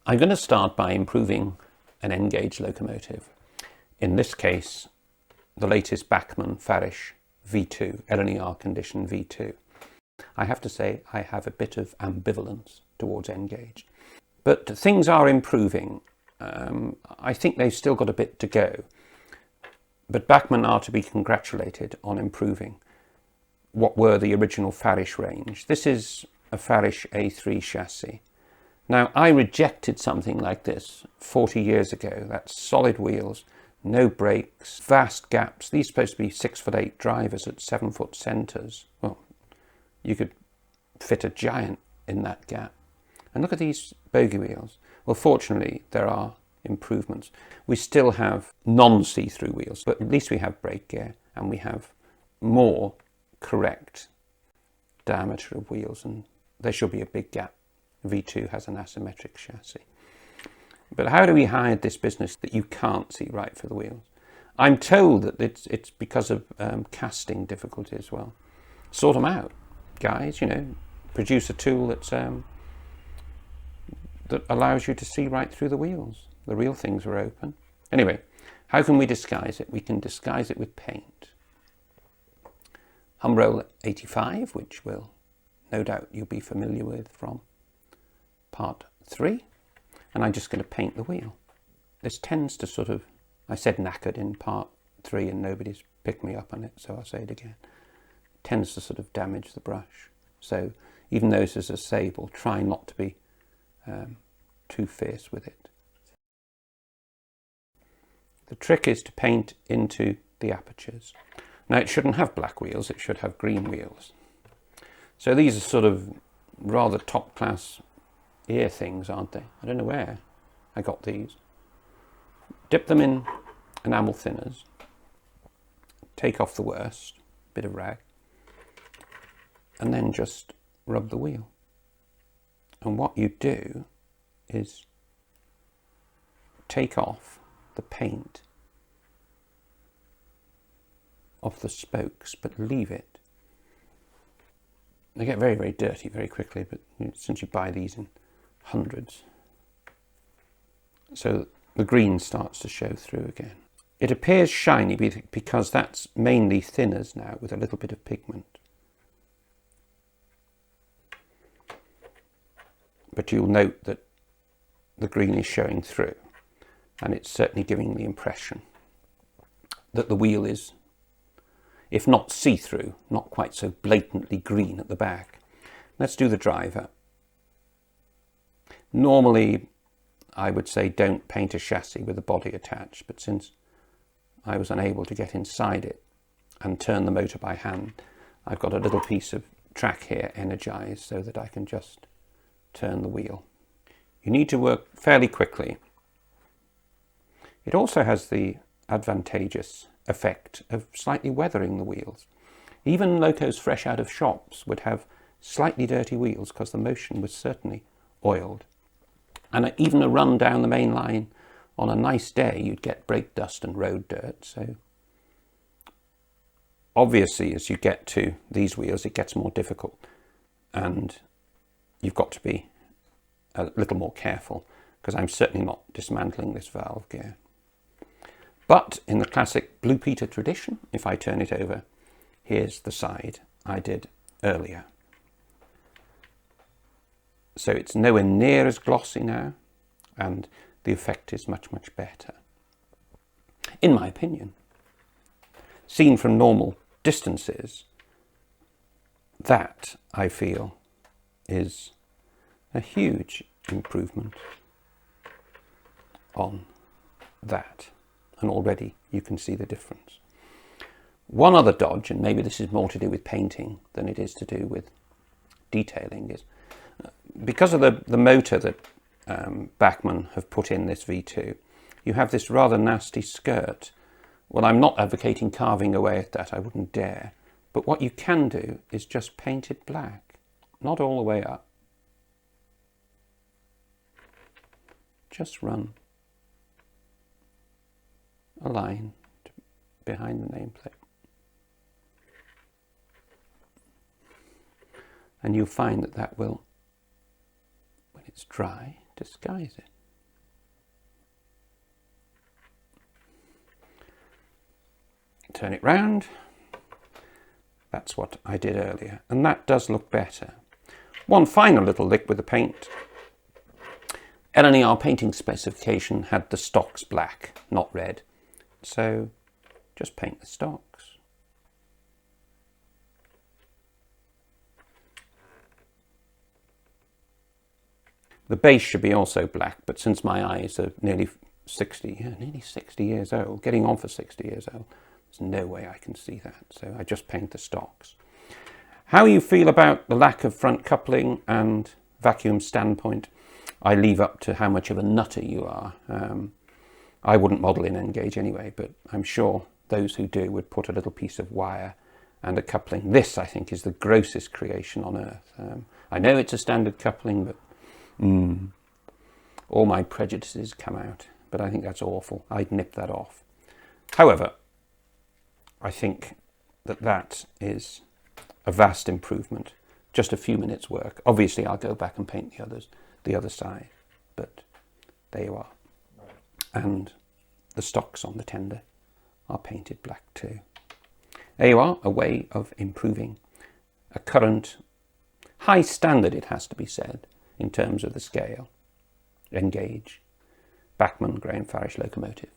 I'm going to start by improving an N-gauge locomotive. In this case, the latest Bachmann Farish V2, LNER condition V2. I have to say I have a bit of ambivalence towards N-gauge. But things are improving. I think they've still got a bit to go. But Bachmann are to be congratulated on improving what were the original Farish range. This is a Farish A3 chassis. Now, I rejected something like this 40 years ago. That's solid wheels, no brakes, vast gaps. These are supposed to be 6'8" drivers at 7-foot centres. Well, you could fit a giant in that gap. And look at these bogie wheels. Well, fortunately, there are improvements. We still have non-see-through wheels, but at least we have brake gear and we have more correct diameter of wheels, and there should be a big gap. V2 has an asymmetric chassis. But how do we hide this business that you can't see right through the wheels? I'm told that it's because of casting difficulties. Well, sort them out, guys. You know, produce a tool that allows you to see right through the wheels. The real things are open. Anyway, how can we disguise it? We can disguise it with paint. Humbrol 85, which will no doubt you'll be familiar with from part 3. And I'm just going to paint the wheel. This tends to sort of, I said knackered in part 3 and nobody's picked me up on it, so I'll say it again. It tends to sort of damage the brush. So even though this is a sable, try not to be too fierce with it. The trick is to paint into the apertures. Now, it shouldn't have black wheels, it should have green wheels. So these are sort of rather top class ear things, aren't they? I don't know where I got these. Dip them in enamel thinners, take off the worst, bit of rag, and then just rub the wheel. And what you do is take off the paint off the spokes, but leave it. They get very, very dirty very quickly, but since you buy these in hundreds, so the green starts to show through again. It appears shiny because that's mainly thinners now with a little bit of pigment. But you'll note that the green is showing through, and it's certainly giving the impression that the wheel is, if not see-through, not quite so blatantly green at the back. Let's do the driver. Normally, I would say don't paint a chassis with the body attached, but since I was unable to get inside it and turn the motor by hand, I've got a little piece of track here energized so that I can just turn the wheel. You need to work fairly quickly. It also has the advantageous effect of slightly weathering the wheels. Even locos fresh out of shops would have slightly dirty wheels because the motion was certainly oiled. And even a run down the main line on a nice day, you'd get brake dust and road dirt. So obviously, as you get to these wheels, it gets more difficult, and you've got to be a little more careful, because I'm certainly not dismantling this valve gear. But in the classic Blue Peter tradition, if I turn it over, here's the side I did earlier. So it's nowhere near as glossy now, and the effect is much, much better, in my opinion. Seen from normal distances, that, I feel, is a huge improvement on that. And already you can see the difference. One other dodge, and maybe this is more to do with painting than it is to do with detailing, is because of the motor that Bachmann have put in this V2, you have this rather nasty skirt. Well, I'm not advocating carving away at that, I wouldn't dare. But what you can do is just paint it black, not all the way up. Just run a line behind the nameplate. And you'll find that will, when it's dry, disguise it. Turn it round. That's what I did earlier, and that does look better. One final little lick with the paint. RTR painting specification had the stocks black, not red, so just paint the stocks. The base should be also black, but since my eyes are nearly 60 years old, getting on for 60 years old, there's no way I can see that, so I just paint the stocks. How you feel about the lack of front coupling and vacuum standpoint, I leave up to how much of a nutter you are. I wouldn't model in N-gauge anyway, but I'm sure those who do would put a little piece of wire and a coupling. This, I think, is the grossest creation on earth. I know it's a standard coupling, but all my prejudices come out. But I think that's awful. I'd nip that off. However, I think that that is a vast improvement. Just a few minutes work. Obviously, I'll go back and paint the other side, but there you are. And the stocks on the tender are painted black too. There you are, a way of improving a current high standard, it has to be said, in terms of the scale, N-gauge, Bachmann Graham Farish locomotive.